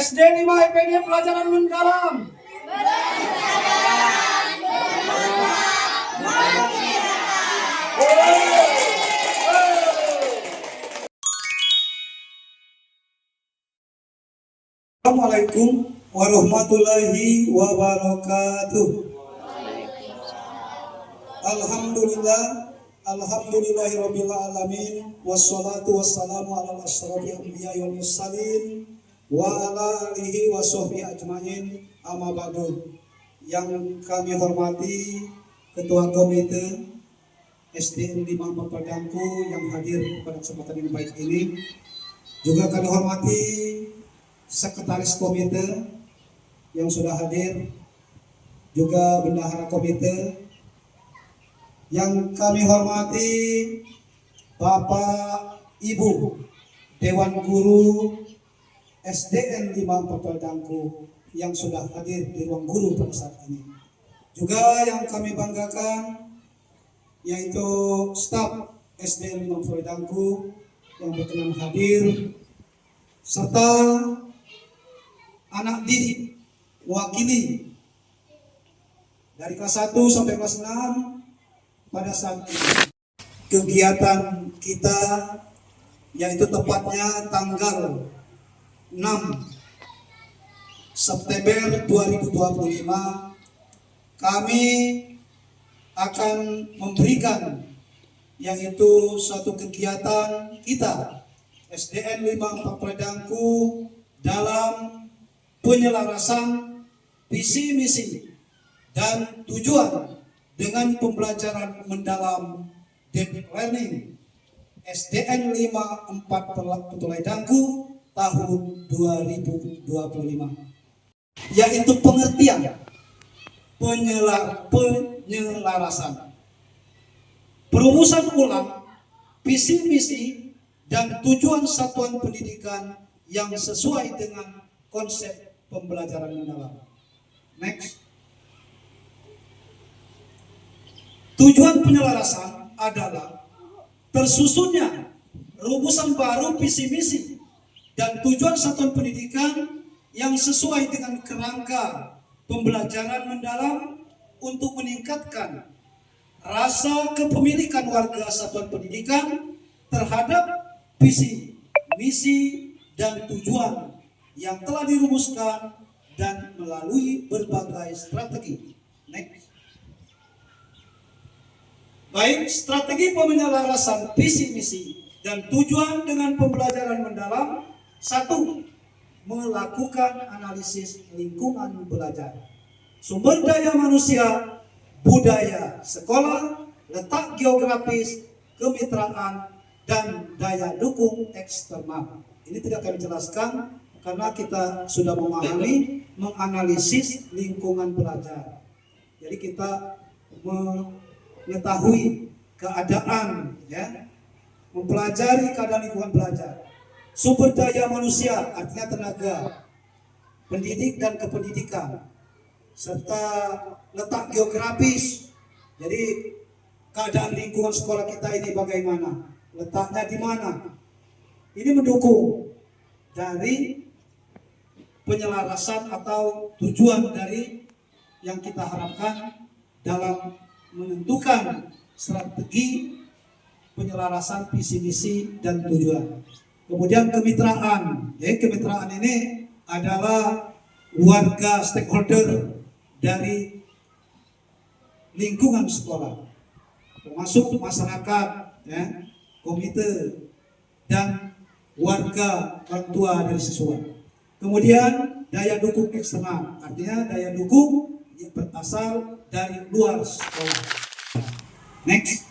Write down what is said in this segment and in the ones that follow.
SD 5 IPD pelajaran mendalam. Assalamualaikum warahmatullahi wabarakatuh. Alhamdulillahirabbil alamin wassalatu wassalamu ala asyrofil anbiya'i wal mursalin wa ala alihi wa sahbihi ajmain. Amma ba'du. Yang kami hormati Ketua Komite SDN 5 Padangku yang hadir pada kesempatan yang baik ini. Juga kami hormati Sekretaris Komite yang sudah hadir, juga Bendahara Komite. Yang kami hormati Bapak Ibu Dewan Guru SDN 5 Padangku yang sudah hadir di ruang guru pada saat ini. Juga yang kami banggakan yaitu staf SDN 5 Padangku yang berkenan hadir, serta anak didik mewakili dari kelas 1 sampai kelas 6 pada saat ini. Kegiatan kita yaitu tepatnya tanggal 6 September 2025 kami akan memberikan yaitu suatu kegiatan kita SDN 5 Padangku dalam penyelarasan visi misi dan tujuan dengan pembelajaran mendalam deep learning SDN 5 Padangku tahun 2025, yaitu pengertian penyelarasan, perumusan ulang visi misi dan tujuan satuan pendidikan yang sesuai dengan konsep pembelajaran mendalam. Next. Tujuan penyelarasan adalah tersusunnya rumusan baru visi misi dan tujuan satuan pendidikan yang sesuai dengan kerangka pembelajaran mendalam untuk meningkatkan rasa kepemilikan warga satuan pendidikan terhadap visi, misi, dan tujuan yang telah dirumuskan dan melalui berbagai strategi. Next. Baik, strategi penyelarasan visi, misi, dan tujuan dengan pembelajaran mendalam. 1. Melakukan analisis lingkungan belajar, sumber daya manusia, budaya sekolah, letak geografis, kemitraan, dan daya dukung eksternal. Ini tidak kami jelaskan karena kita sudah memahami menganalisis lingkungan belajar. Jadi kita mengetahui keadaan, ya, mempelajari keadaan lingkungan belajar. Sumber daya manusia artinya tenaga pendidik dan kependidikan, serta letak geografis. Jadi keadaan lingkungan sekolah kita ini bagaimana, letaknya di mana. Ini mendukung dari penyelarasan atau tujuan dari yang kita harapkan dalam menentukan strategi penyelarasan visi misi dan tujuan. Kemudian kemitraan, ya, kemitraan ini adalah warga stakeholder dari lingkungan sekolah, termasuk masyarakat, ya, komite, dan warga orang tua dari siswa. Kemudian daya dukung eksternal, artinya daya dukung yang berasal dari luar sekolah. Next.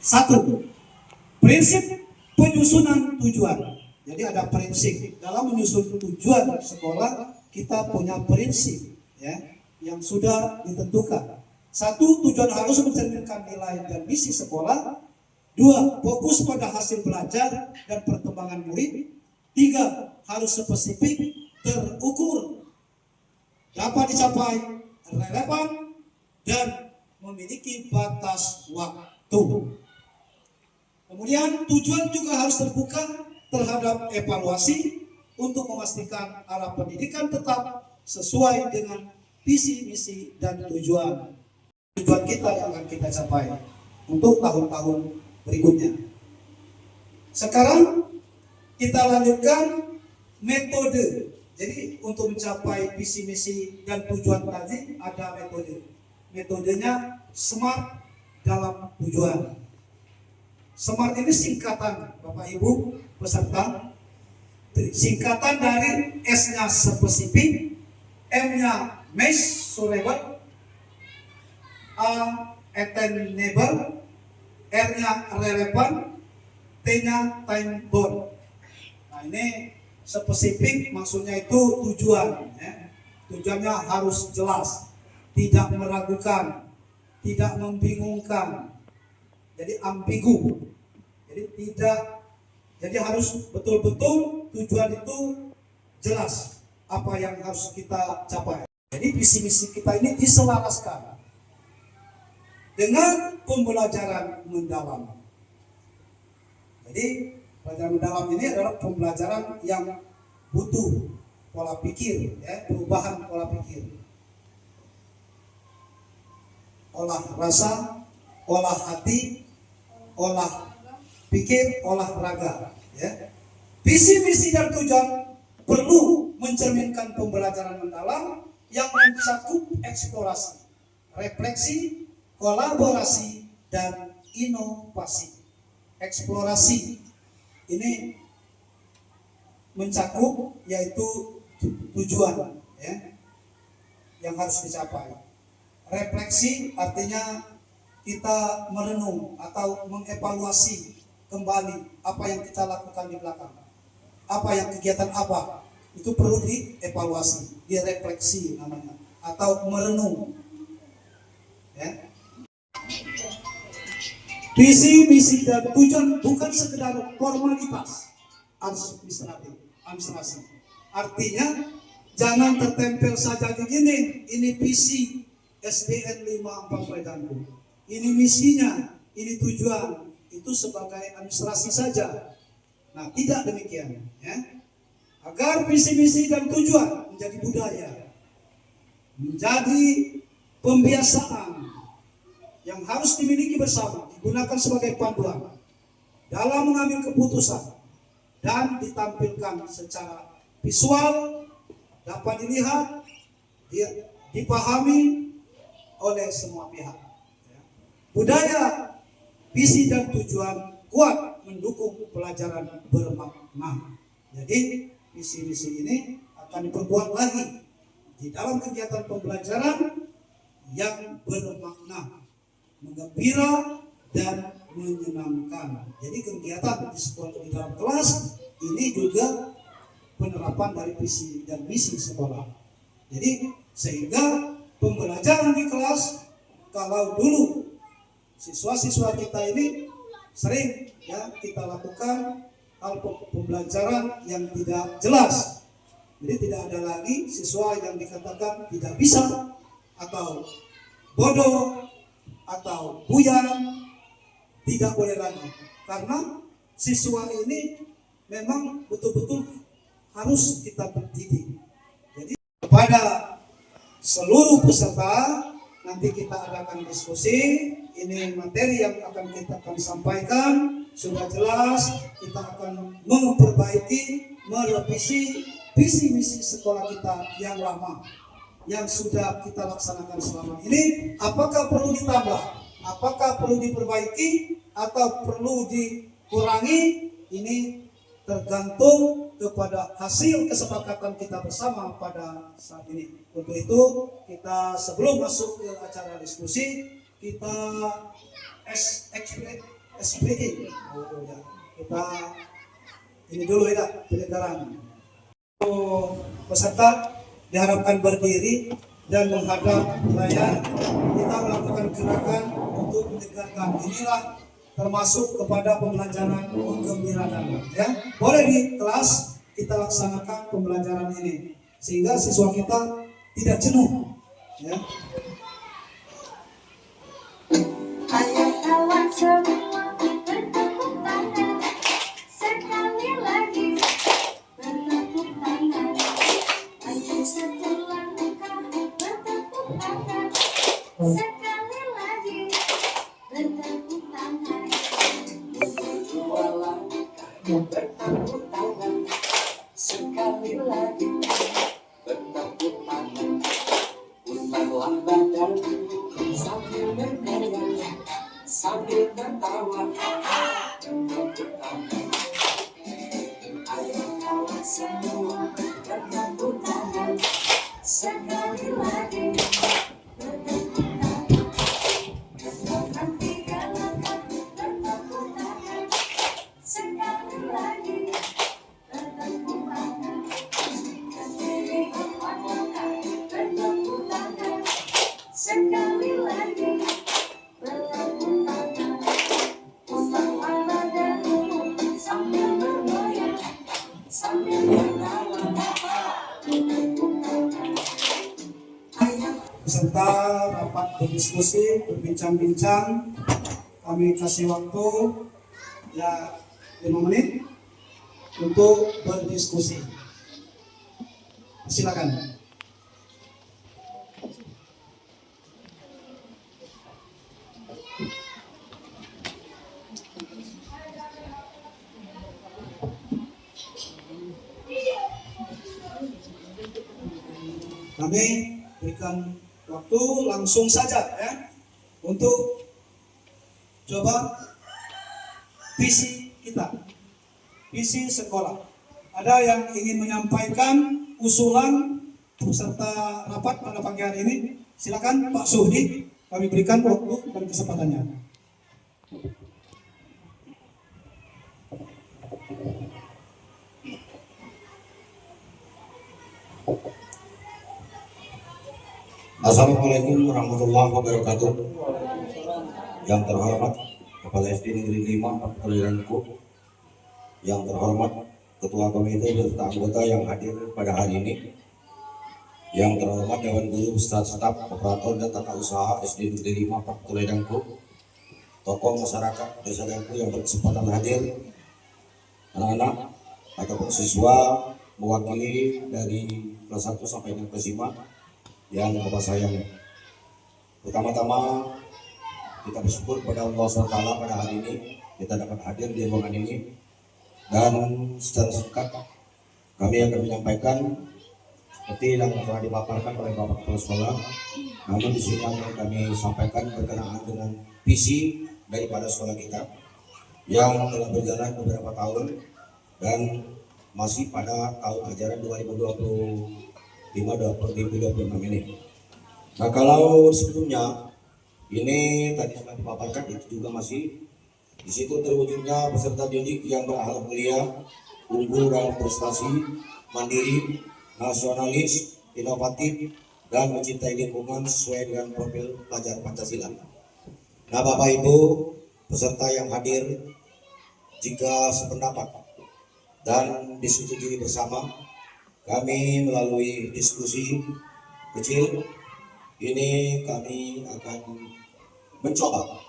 1. Prinsip penyusunan tujuan. Jadi ada prinsip dalam menyusun tujuan sekolah, kita punya prinsip, ya, yang sudah ditentukan. 1. Tujuan harus mencerminkan nilai dan misi sekolah. 2. Fokus pada hasil belajar dan perkembangan murid. 3. Harus spesifik, terukur, dapat dicapai, relevan, dan memiliki batas waktu. Kemudian tujuan juga harus terbuka terhadap evaluasi untuk memastikan arah pendidikan tetap sesuai dengan visi, misi, dan tujuan kita yang akan kita capai untuk tahun-tahun berikutnya. Sekarang kita lanjutkan metode. Jadi untuk mencapai visi, misi, dan tujuan tadi ada metode. Metodenya SMART dalam tujuan. SMART ini singkatan, Bapak Ibu peserta, singkatan dari S-nya spesifik, M-nya measurable, A attainable, R-nya relevant, T-nya time bound. Nah ini spesifik maksudnya itu tujuan, ya. Tujuannya harus jelas, tidak meragukan, tidak membingungkan, jadi ambigu, jadi harus betul-betul tujuan itu jelas apa yang harus kita capai. Jadi visi misi kita ini diselaraskan dengan pembelajaran mendalam. Jadi pembelajaran mendalam ini adalah pembelajaran yang butuh pola pikir, ya, perubahan pola pikir, olah rasa, olah hati, olah pikir, olahraga, ya. Visi misi dan tujuan perlu mencerminkan pembelajaran mendalam yang mencakup eksplorasi, refleksi, kolaborasi, dan inovasi. Eksplorasi ini mencakup yaitu tujuan, ya, yang harus dicapai. Refleksi artinya kita merenung atau mengevaluasi kembali apa yang kita lakukan di belakang, apa yang kegiatan apa itu perlu dievaluasi, direfleksi namanya, atau merenung, ya. Visi, misi, dan tujuan bukan sekedar formalitas administrasi. Artinya jangan tertempel saja di dinding. Ini visi SDN 54 Medanku. Ini misinya, ini tujuan. Itu sebagai administrasi saja. Nah, tidak demikian, ya. Agar visi, misi, dan tujuan menjadi budaya, menjadi pembiasaan yang harus dimiliki bersama, digunakan sebagai panduan dalam mengambil keputusan dan ditampilkan secara visual, dapat dilihat, dipahami oleh semua pihak. Budaya, visi, dan tujuan kuat mendukung pelajaran bermakna. Jadi visi misi ini akan diperkuat lagi di dalam kegiatan pembelajaran yang bermakna, menggembira, dan menyenangkan. Jadi kegiatan di sekolah, di dalam kelas ini juga penerapan dari visi dan misi sekolah. Jadi sehingga pembelajaran di kelas, kalau dulu siswa-siswa kita ini sering, ya, kita lakukan hal pembelajaran yang tidak jelas. Jadi tidak ada lagi siswa yang dikatakan tidak bisa atau bodoh atau buyang, tidak boleh lagi, karena siswa ini memang betul-betul harus kita didik. Jadi kepada seluruh peserta nanti kita adakan diskusi. Ini materi yang akan kita sampaikan sudah jelas. Kita akan memperbaiki, merevisi visi misi sekolah kita yang lama, yang sudah kita laksanakan selama ini. Apakah perlu ditambah, apakah perlu diperbaiki, atau perlu dikurangi? Ini tergantung kepada hasil kesepakatan kita bersama pada saat ini. Untuk itu kita sebelum masuk ke acara diskusi, kita SPI, kita ini dulu ya penyegaran. Peserta diharapkan berdiri dan menghadap layar. Kita melakukan gerakan untuk menyegarkan. Inilah termasuk kepada pembelajaran penggembiraan, ya. Boleh di kelas kita laksanakan pembelajaran ini sehingga siswa kita tidak jenuh, ya. Ayo kawan semua bertepuk tangan sekali lagi, bertepuk bertepuk tangan sekali lagi, bertepuk tangan, putarlah badan sambil bergoyang, sambil tertawa, bertepuk tangan. Ayo kawan semua bertepuk tangan sekali lagi, bertepuk tangan. Gerakan tiga langkah bertepuk tangan sekali lagi, bertepuk tangan. Ke kiri empat langkah bertepuk tangan sekali lagi, bertepuk tangan. Putarlah badanmu sambil bergoyang, sambil tertawa, bertepuk tangan. Ayo Peserta rapat berdiskusi, berbincang-bincang. Kami kasih waktu ya 5 menit untuk berdiskusi. Silakan. Kami berikan waktu langsung saja ya untuk coba visi kita, visi sekolah. Ada yang ingin menyampaikan usulan peserta rapat pada pagi hari ini? Silakan Pak Suhdi, kami berikan waktu dan kesempatannya. Assalamualaikum warahmatullahi wabarakatuh. Yang terhormat Kepala SD Negeri 5 Pelayaranku, yang terhormat Ketua Komite beserta anggota yang hadir pada hari ini, yang terhormat Dewan Guru, staf, operator dan tata usaha SD Negeri 5 Pelayaranku, tokoh masyarakat desa Dangku yang berkesempatan hadir, anak-anak ataupun siswa mewakili dari kelas 1 sampai dengan kelas 5 yang Bapak sayang. Pertama-tama kita bersyukur kepada Allah SWT pada hari ini kita dapat hadir di ruangan ini, dan secara singkat kami akan menyampaikan seperti yang telah dipaparkan oleh Bapak Kepala Sekolah. Namun di sini akan kami sampaikan berkenaan dengan visi daripada sekolah kita yang telah berjalan beberapa tahun dan masih pada tahun ajaran 2025-2026 ini. Nah, kalau sebelumnya ini tadi sudah dipaparkan, itu juga masih di situ terwujudnya peserta didik yang berakhlak mulia, unggul dalam prestasi, mandiri, nasionalis, inovatif, dan mencintai lingkungan sesuai dengan profil pelajar Pancasila. Nah, Bapak Ibu peserta yang hadir, jika sependapat dan disetujui bersama, kami melalui diskusi kecil ini kami akan mencoba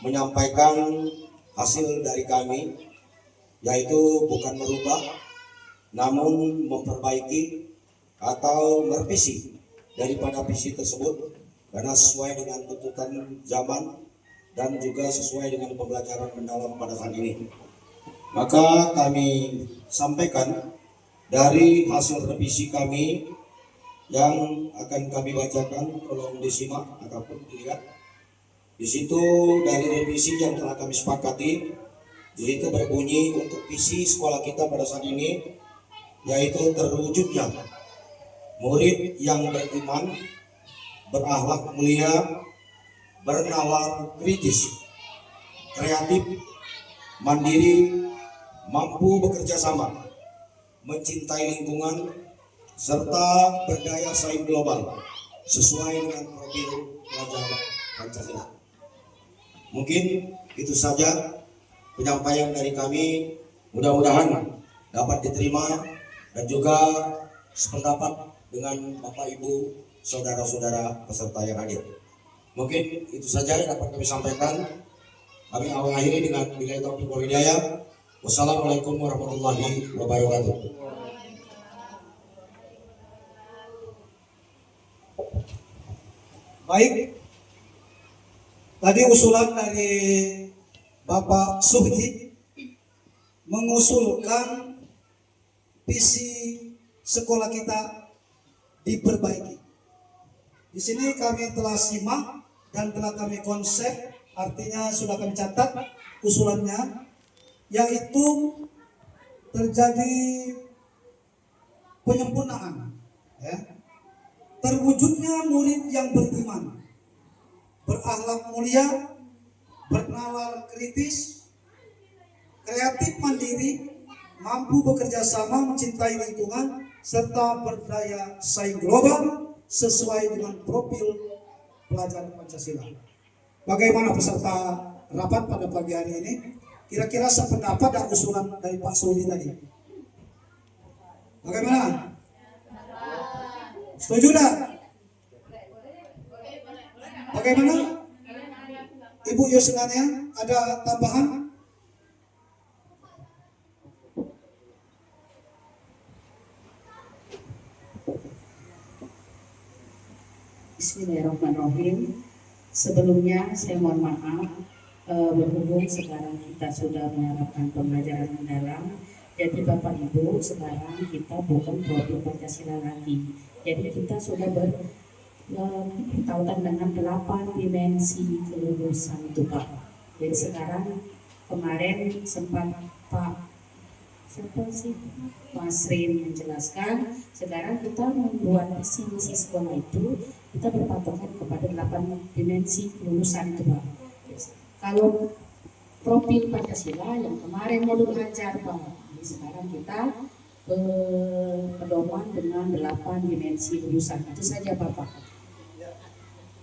menyampaikan hasil dari kami, yaitu bukan merubah namun memperbaiki atau merevisi daripada visi tersebut karena sesuai dengan tuntutan zaman dan juga sesuai dengan pembelajaran mendalam pada saat ini. Maka kami sampaikan dari hasil revisi kami yang akan kami bacakan, tolong disimak ataupun dilihat. Di situ dari revisi yang telah kami sepakati, di situ berbunyi untuk visi sekolah kita pada saat ini, yaitu terwujudnya murid yang beriman, berakhlak mulia, bernalar kritis, kreatif, mandiri, mampu bekerja sama, mencintai lingkungan, serta berdaya saing global sesuai dengan profil pelajar Pancasila. Mungkin itu saja penyampaian dari kami, mudah-mudahan dapat diterima dan juga sependapat dengan Bapak Ibu saudara-saudara peserta yang hadir. Mungkin itu saja yang dapat kami sampaikan. Kami akhiri dengan billahi taufiq wal hidayah. Wassalamualaikum warahmatullahi wabarakatuh. Baik, tadi usulan dari Bapak Suhdi mengusulkan visi sekolah kita diperbaiki. Di sini kami telah simak dan telah kami konsep, artinya sudah kami catat usulannya, yaitu terjadi penyempurnaan, ya. Terwujudnya murid yang beriman, berakhlak mulia, bernalar kritis, kreatif mandiri, mampu bekerja sama, mencintai lingkungan, serta berdaya saing global sesuai dengan profil pelajar Pancasila. Bagaimana peserta rapat pada pagi hari ini? Kira-kira sependapat dan usulan dari Pak Suli tadi? Bagaimana? Setuju tak? Bagaimana? Ibu Yusnania, ada tambahan? Bismillahirrahmanirrahim. Sebelumnya saya mohon maaf berhubung sekarang kita sudah menerapkan pembelajaran mendalam. Jadi Bapak Ibu, sekarang kita bukan profil Pancasila lagi. Jadi kita sudah bertautan dengan 8 dimensi kelulusan itu Pak. Jadi sekarang kemarin sempat Pak Masrin menjelaskan, sekarang kita membuat visi misi sekolah itu kita berpatokan kepada 8 dimensi kelulusan itu Pak. Kalau profil Pancasila yang kemarin mau belajar Pak, jadi sekarang kita pedoman dengan 8 dimensi kelulusan itu saja Bapak.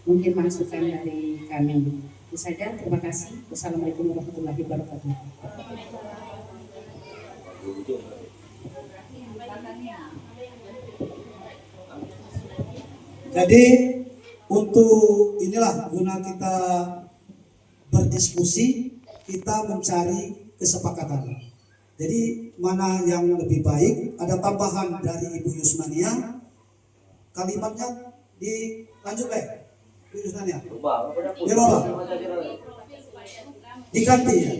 Mungkin masukan dari kami. Itu saja, terima kasih. Wassalamualaikum warahmatullahi wabarakatuh. Jadi untuk inilah guna kita berdiskusi, kita mencari kesepakatan. Jadi mana yang lebih baik? Ada tambahan dari Ibu Yusmania, kalimatnya dilanjut deh, Ibu Yusmania. Dirubah, diganti ya.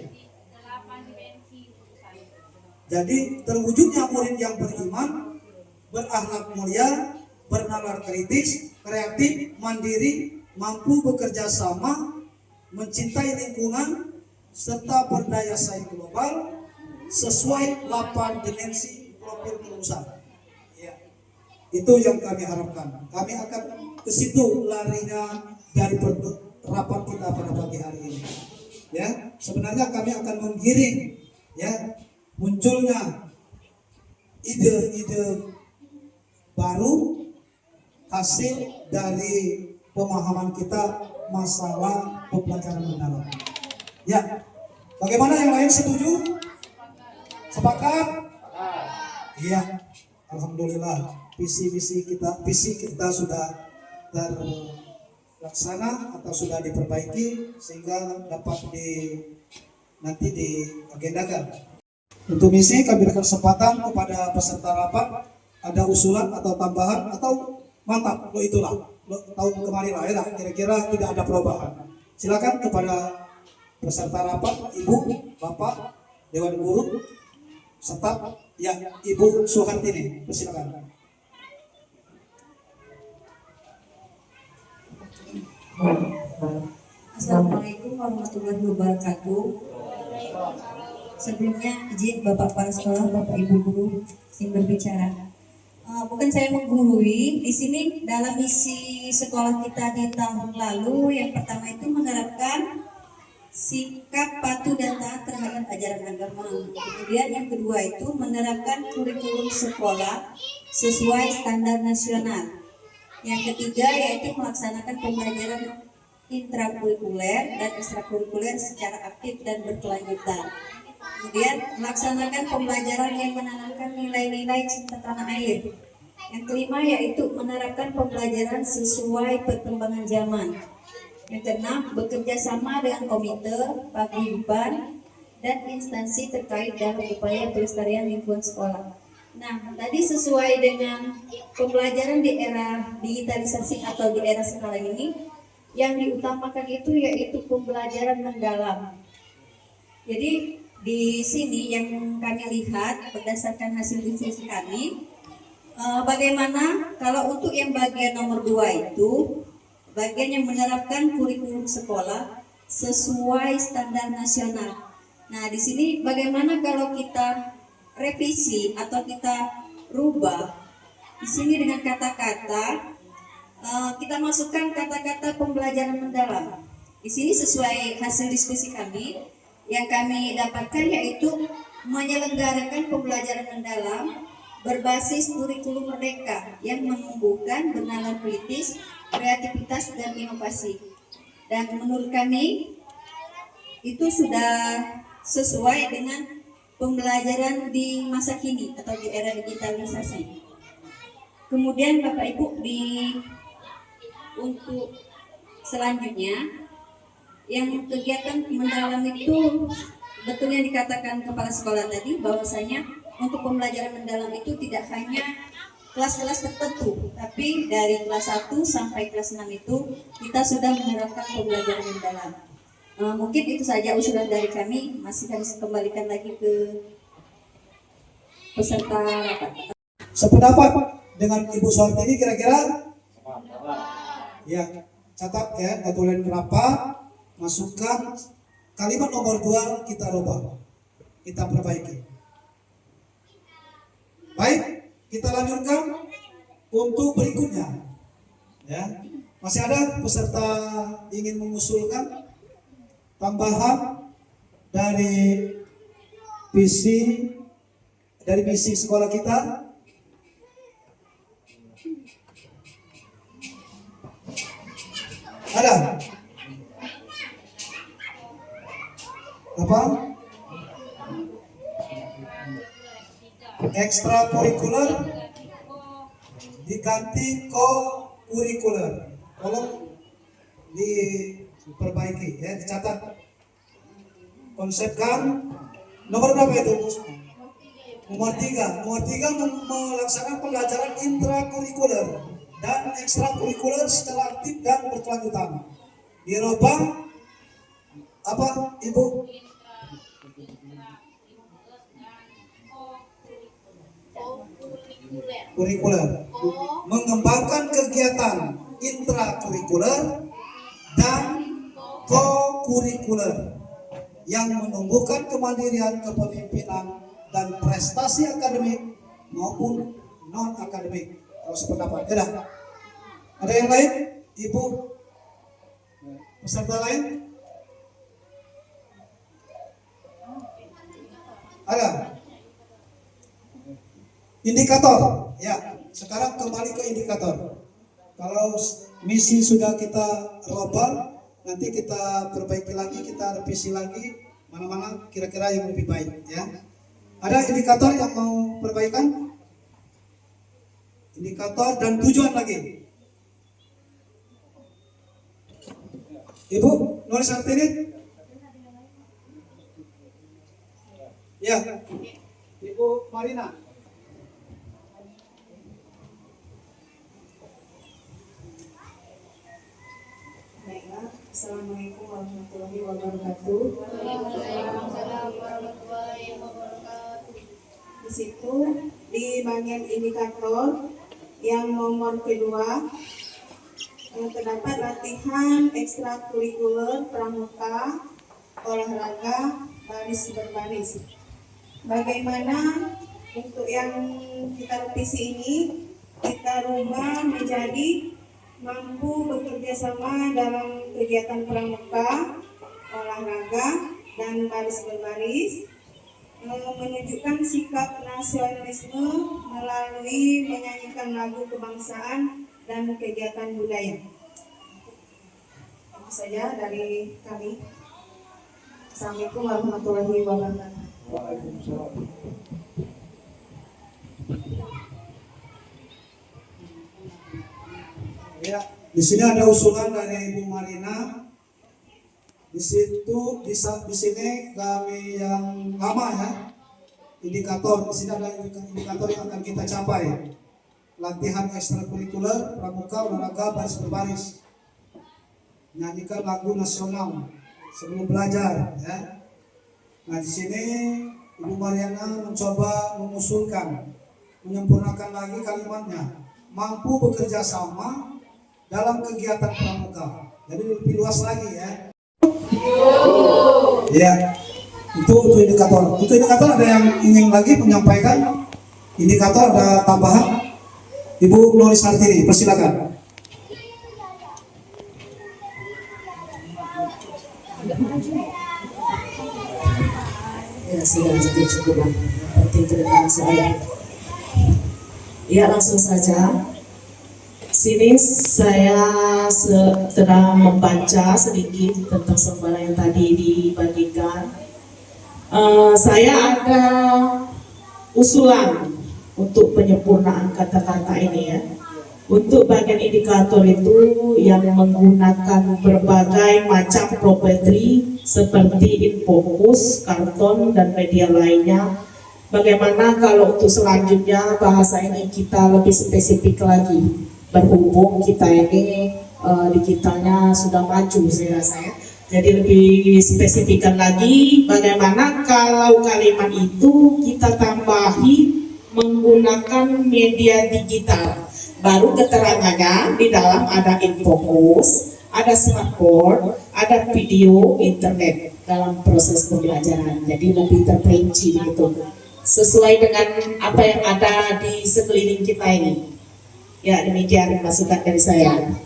Jadi terwujudnya murid yang beriman, berakhlak mulia, bernalar kritis, kreatif, mandiri, mampu bekerja sama, mencintai lingkungan, serta berdaya saing global sesuai 8 dimensi profil kelulusan. Ya. Itu yang kami harapkan. Kami akan ke situ larinya dari rapat kita pada pagi hari ini. Ya, sebenarnya kami akan menggiring ya munculnya ide-ide baru hasil dari pemahaman kita masalah pembelajaran mendalam. Ya, bagaimana yang lain setuju? Sepakat? Iya, alhamdulillah visi kita sudah terlaksana atau sudah diperbaiki sehingga dapat nanti diagendakan. Untuk misi kami berikan kesempatan kepada peserta rapat, ada usulan atau tambahan atau mantap, lo itulah lo tahun kemarin lah ya, kira-kira tidak ada perubahan. Silakan kepada peserta rapat, Ibu, Bapak, Dewan Guru, serta ya Ibu Suhartini, silakan. Assalamualaikum warahmatullahi wabarakatuh. Sebelumnya izin Bapak Kepala Sekolah, Bapak Ibu Guru yang berbicara. Bukan saya menggurui, di sini dalam misi sekolah kita di tahun lalu yang pertama itu menerapkan sikap patuh dan taat terhadap ajaran agama. Kemudian yang kedua itu menerapkan kurikulum sekolah sesuai standar nasional. Yang ketiga yaitu melaksanakan pembelajaran intrakurikuler dan ekstrakurikuler secara aktif dan berkelanjutan. Kemudian melaksanakan pembelajaran yang menanamkan nilai-nilai cinta tanah air. Yang kelima yaitu menerapkan pembelajaran sesuai perkembangan zaman. Yang keenam, bekerja sama dengan komite, paguyuban, dan instansi terkait dalam upaya pelestarian lingkungan sekolah. Nah, tadi sesuai dengan pembelajaran di era digitalisasi atau di era sekarang ini, yang diutamakan itu yaitu pembelajaran mendalam. Jadi di sini yang kami lihat berdasarkan hasil diskusi kami, bagaimana kalau untuk yang bagian nomor 2 itu, bagian yang menerapkan kurikulum sekolah sesuai standar nasional. Nah, di sini bagaimana kalau kita revisi atau kita rubah di sini dengan kata-kata, kita masukkan kata-kata pembelajaran mendalam. Di sini sesuai hasil diskusi kami yang kami dapatkan, yaitu menyelenggarakan pembelajaran mendalam berbasis kurikulum merdeka yang menumbuhkan bernalar kritis, kreativitas dan inovasi. Dan menurut kami itu sudah sesuai dengan pembelajaran di masa kini atau di era digitalisasi. Kemudian Bapak Ibu, untuk selanjutnya yang kegiatan mendalam itu betul yang dikatakan kepala sekolah tadi, bahwasanya untuk pembelajaran mendalam itu tidak hanya kelas-kelas tertentu, tapi dari kelas 1 sampai kelas 6 itu kita sudah menerapkan pembelajaran mendalam. Mungkin itu saja usulan dari kami. Masih kami kembalikan lagi ke peserta rapat. Sependapat dengan Ibu Suhartini kira-kira? Ya, catat ya, aturan rapat, masukkan kalimat nomor 2 kita rubah, kita perbaiki. Baik, kita lanjutkan untuk berikutnya. Ya, masih ada peserta ingin mengusulkan tambahan dari visi sekolah kita? Ada? Apa? Ekstrakurikuler diganti co-kurikuler. Tolong diperbaiki ya, dicatat. Konsepkan nomor berapa itu? Nomor 3 melaksanakan pelajaran intrakurikuler dan ekstrakurikuler secara aktif dan berkelanjutan. Dirubah apa Ibu? Kurikuler. Mengembangkan kegiatan intrakurikuler dan co-kurikuler yang menumbuhkan kemandirian kepemimpinan dan prestasi akademik maupun non akademik. Kalau sependapat, ya. Ada yang lain, Ibu? Peserta lain? Ada? Indikator, ya. Sekarang kembali ke indikator. Kalau misi sudah kita robah, nanti kita perbaiki lagi, kita revisi lagi mana-mana kira-kira yang lebih baik, ya. Ada indikator yang mau perbaikan? Indikator dan tujuan lagi. Ibu, nulis ini? Ya. Ibu Marina. Baiklah, Assalamualaikum warahmatullahi wabarakatuh. Di situ di bagian indikator yang nomor kedua terdapat latihan ekstrakurikuler pramuka, olahraga, baris berbaris. Bagaimana untuk yang kita revisi ini kita rubah menjadi mampu bekerja sama dalam kegiatan pramuka, olahraga, dan baris berbaris, menunjukkan sikap nasionalisme melalui menyanyikan lagu kebangsaan dan kegiatan budaya. Itu saja dari kami. Assalamualaikum warahmatullahi wabarakatuh. Ya, di sini ada usulan dari Ibu Marina. Di sini kami yang lama ya, indikator. Di sini ada indikator yang akan kita capai. Latihan ekstrakurikuler, pramuka, olahraga, baris berbaris. Nyanyikan lagu nasional sebelum belajar. Ya. Nah di sini Ibu Mariana mencoba mengusulkan, menyempurnakan lagi kalimatnya, mampu bekerja sama dalam kegiatan pramuka. Jadi lebih luas lagi ya. Ya, itu untuk indikator. Untuk indikator ada yang ingin lagi menyampaikan? Indikator ada tambahan? Ibu Noris Hartini, persilakan. Ya sudah cukup lah. Penting terdengar saya. Ya langsung saja. Sini saya sedang membaca sedikit tentang sembara yang tadi dibagikan. Saya ada usulan untuk penyempurnaan kata-kata ini ya. Untuk bagian indikator itu yang menggunakan berbagai macam properti seperti infocus, karton, dan media lainnya. Bagaimana kalau untuk selanjutnya bahasa ini kita lebih spesifik lagi, berhubung kita ini digitalnya sudah maju saya rasa ya. Jadi lebih spesifikkan lagi bagaimana kalau kalimat itu kita tambahi menggunakan media digital. Baru keterangannya di dalam ada infocus, ada smartboard, ada video internet dalam proses pembelajaran. Jadi lebih terperinci gitu, sesuai dengan apa yang ada di sekeliling kita ini. Ya demikian masukan dari saya.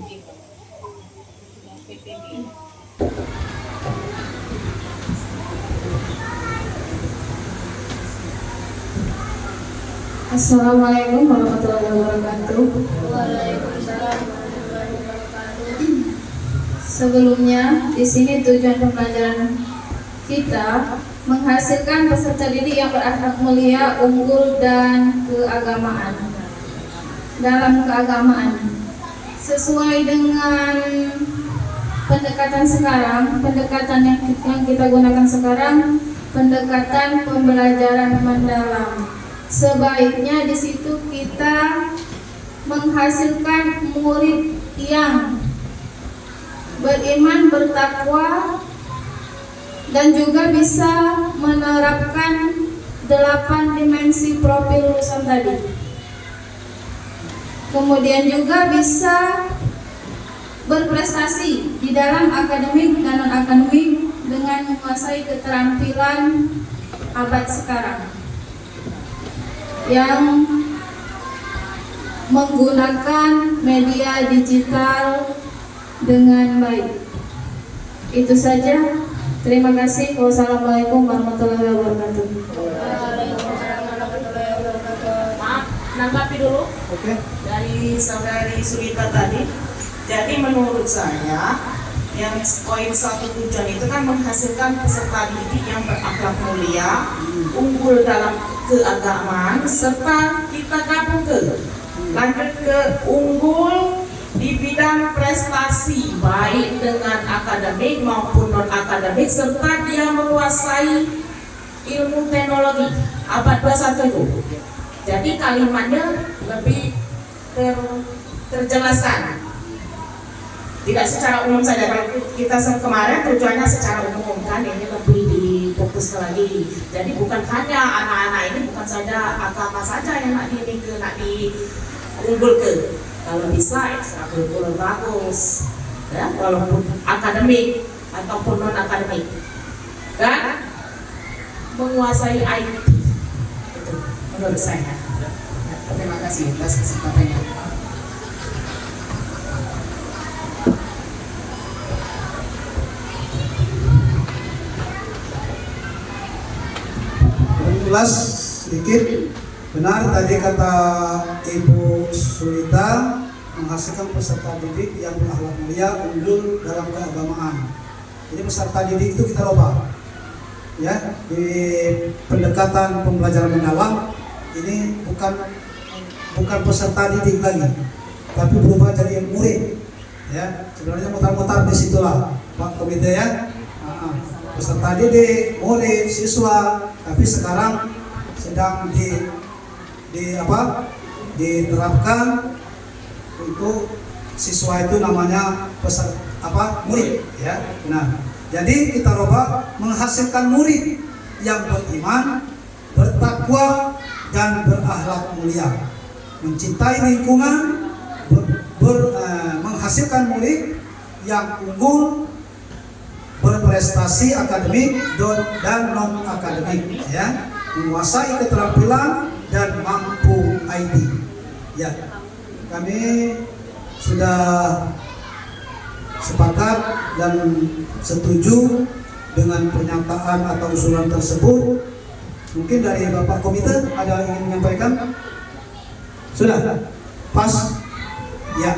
Assalamualaikum warahmatullahi wabarakatuh. Sebelumnya, di sini tujuan pembelajaran kita menghasilkan peserta didik yang berakhlak mulia, unggul, dan keagamaan. Dalam keagamaan, sesuai dengan pendekatan sekarang, pendekatan yang kita gunakan sekarang, pendekatan pembelajaran mendalam. Sebaiknya di situ kita menghasilkan murid yang beriman, bertakwa, dan juga bisa menerapkan 8 dimensi profil lulusan tadi. Kemudian juga bisa berprestasi di dalam akademik dan non-akademik dengan menguasai keterampilan abad sekarang yang menggunakan media digital dengan baik. Itu saja. Terima kasih. Wassalamualaikum warahmatullahi wabarakatuh. Maaf, nanggapi dulu. Oke. Dari saudari Sulita tadi. Jadi menurut saya yang poin 1 tujuan itu kan menghasilkan peserta didik yang berakhlak mulia, unggul dalam keagamaan, serta kita gabung lanjut ke unggul di bidang prestasi baik dengan akademik maupun non akademik, serta dia menguasai ilmu teknologi abad 21 itu. Jadi kalimatnya lebih terjelaskan, tidak secara umum saja. Kalau kita kemarin tujuannya secara umum kan, ini lebih difokus lagi. Jadi bukan hanya anak-anak ini, bukan saja agama saja yang nak diunggul ke. Kalau bisa ekstrakurikuler bagus, ya, walaupun akademik ataupun non akademik, dan menguasai IT. Itu menurut saya. Terima kasih atas kesempatannya. Jelas sedikit. Benar tadi kata Ibu Sulita, menghasilkan peserta didik yang berakhlak mulia, unggul dalam keagamaan. Jadi peserta didik itu kita rubah, ya, di pendekatan pembelajaran mendalam ini bukan peserta didik lagi, tapi berubah jadi murid. Ya, sebenarnya mutar-mutar di situlah Pak Komite ya. Peserta didik, murid, siswa, tapi sekarang sedang diterapkan untuk siswa itu namanya murid ya. Nah, jadi kita coba menghasilkan murid yang beriman, bertakwa, dan berakhlak mulia, mencintai lingkungan, menghasilkan murid yang unggul, berprestasi akademik dan non akademik, ya, menguasai keterampilan dan mampu IT. Ya, kami sudah sepakat dan setuju dengan pernyataan atau usulan tersebut. Mungkin dari Bapak Komite ada yang ingin menyampaikan? Sudah? Pas? Ya.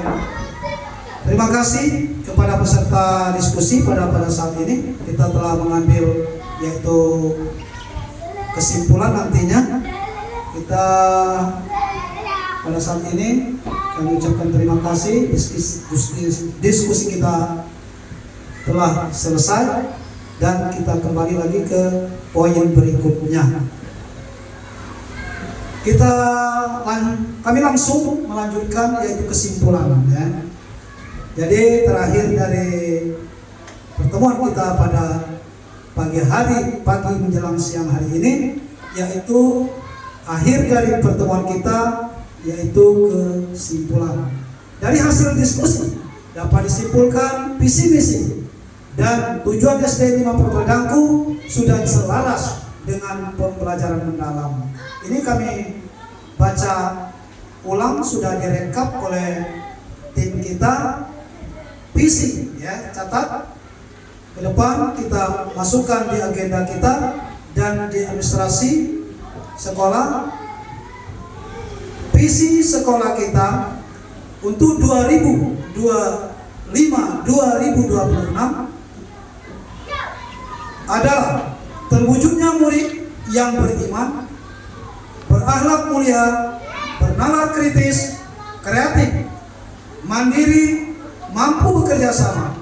Terima kasih kepada peserta diskusi pada saat ini. Kita telah mengambil yaitu kesimpulan nantinya. Kita pada saat ini kami ucapkan terima kasih. Diskusi kita telah selesai dan kita kembali lagi ke poin berikutnya. Kami langsung melanjutkan yaitu kesimpulan, ya. Jadi terakhir dari pertemuan kita pada pagi menjelang siang hari ini, yaitu akhir dari pertemuan kita, yaitu kesimpulan. Dari hasil diskusi dapat disimpulkan visi misi dan tujuan SD 5 Perpadangku sudah selaras dengan pembelajaran mendalam. Ini kami baca ulang, sudah direkap oleh tim kita. Visi, ya, catat ke depan, kita masukkan di agenda kita dan di administrasi sekolah. Visi sekolah kita untuk 2025-2026 adalah terwujudnya murid yang beriman, berakhlak mulia, bernalar kritis, kreatif, mandiri, mampu bekerja sama,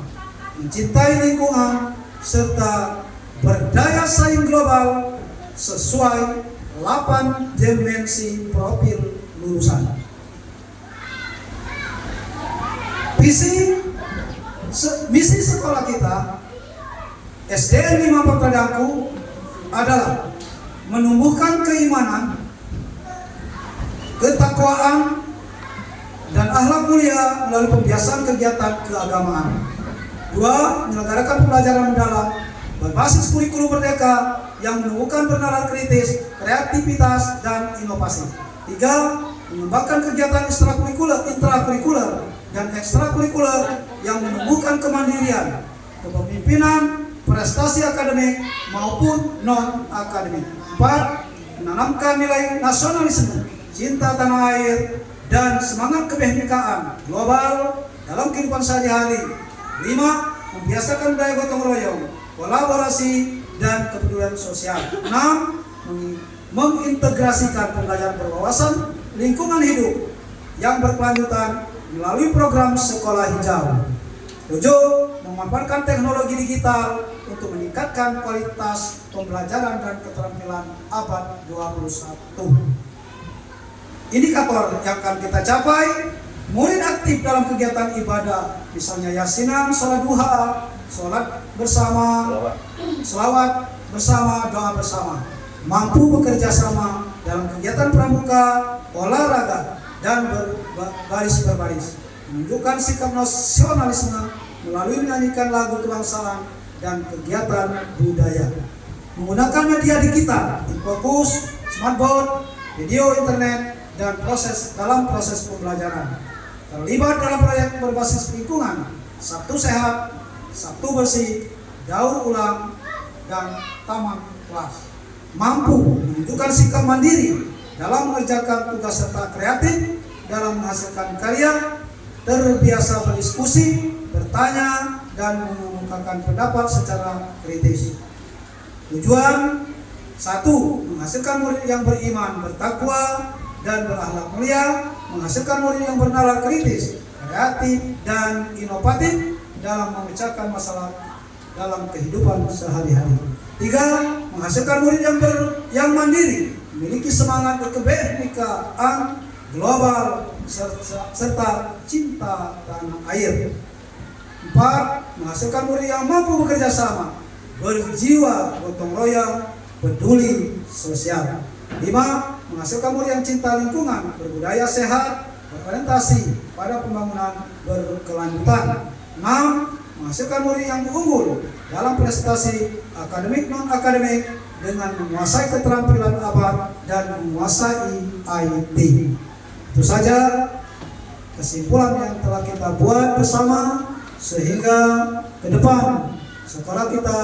mencintai lingkungan, serta berdaya saing global sesuai 8 dimensi profil lulusan. Misi sekolah kita SDN 5 Perpadangku adalah menumbuhkan keimanan, ketakwaan, dan akhlak mulia melalui pembiasaan kegiatan keagamaan. 2. Menyelenggarakan pembelajaran mendalam berbasis kurikulum merdeka yang menumbuhkan bernalar kritis, kreativitas, dan inovasi. 3. Mengembangkan kegiatan intrakurikuler dan ekstrakurikuler yang menumbuhkan kemandirian, kepemimpinan, prestasi akademik maupun non akademik. 4. Menanamkan nilai nasionalisme, cinta tanah air, dan semangat kebinekaan global dalam kehidupan sehari-hari. 5. Membiasakan budaya gotong royong, kolaborasi, dan kepedulian sosial. 6. Mengintegrasikan pembelajaran berwawasan lingkungan hidup yang berkelanjutan melalui program sekolah hijau. 7. Memanfaatkan teknologi digital untuk meningkatkan kualitas pembelajaran dan keterampilan abad 21. Indikator yang akan kita capai: murid aktif dalam kegiatan ibadah, misalnya yasinan, sholat duha, sholat bersama, selawat bersama, doa bersama. Mampu bekerja sama dalam kegiatan pramuka, olahraga, dan berbaris berbaris. Menunjukkan sikap nasionalisme melalui menyanyikan lagu kebangsaan dan kegiatan budaya. Menggunakan media digital, fokus, smartboard, video internet, dan dalam proses pembelajaran. Terlibat dalam proyek berbasis lingkungan, Sabtu Sehat, Sabtu Bersih, Daur Ulang, dan Taman Kelas. Mampu menunjukkan sikap mandiri dalam mengerjakan tugas serta kreatif dalam menghasilkan karya, terbiasa berdiskusi, bertanya, dan mengungkapkan pendapat secara kritis. Tujuan: 1. Menghasilkan murid yang beriman, bertakwa, dan berakhlak mulia, menghasilkan murid yang bernalar kritis, kreatif, dan inovatif dalam memecahkan masalah dalam kehidupan sehari-hari. 3. Menghasilkan murid yang mandiri, memiliki semangat kebinekaan global serta cinta tanah air. 4. Menghasilkan murid yang mampu bekerja sama, berjiwa gotong royong, peduli sosial. 5. Menghasilkan murid yang cinta lingkungan, berbudaya sehat, berorientasi pada pembangunan berkelanjutan. 6. Menghasilkan murid yang unggul dalam prestasi akademik non-akademik dengan menguasai keterampilan abad dan menguasai IT. Itu saja kesimpulan yang telah kita buat bersama, sehingga ke depan sekolah kita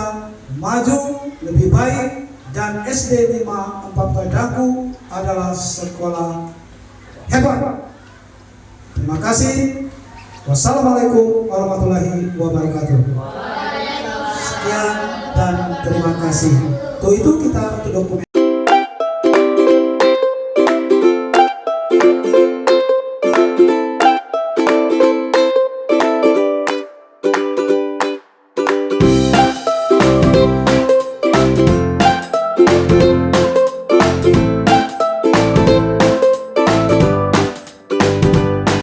maju lebih baik dan SD 5 Empang Daku adalah sekolah hebat. Terima kasih. Wassalamualaikum warahmatullahi wabarakatuh. Sekian dan terima kasih. Itu kita untuk dokumen.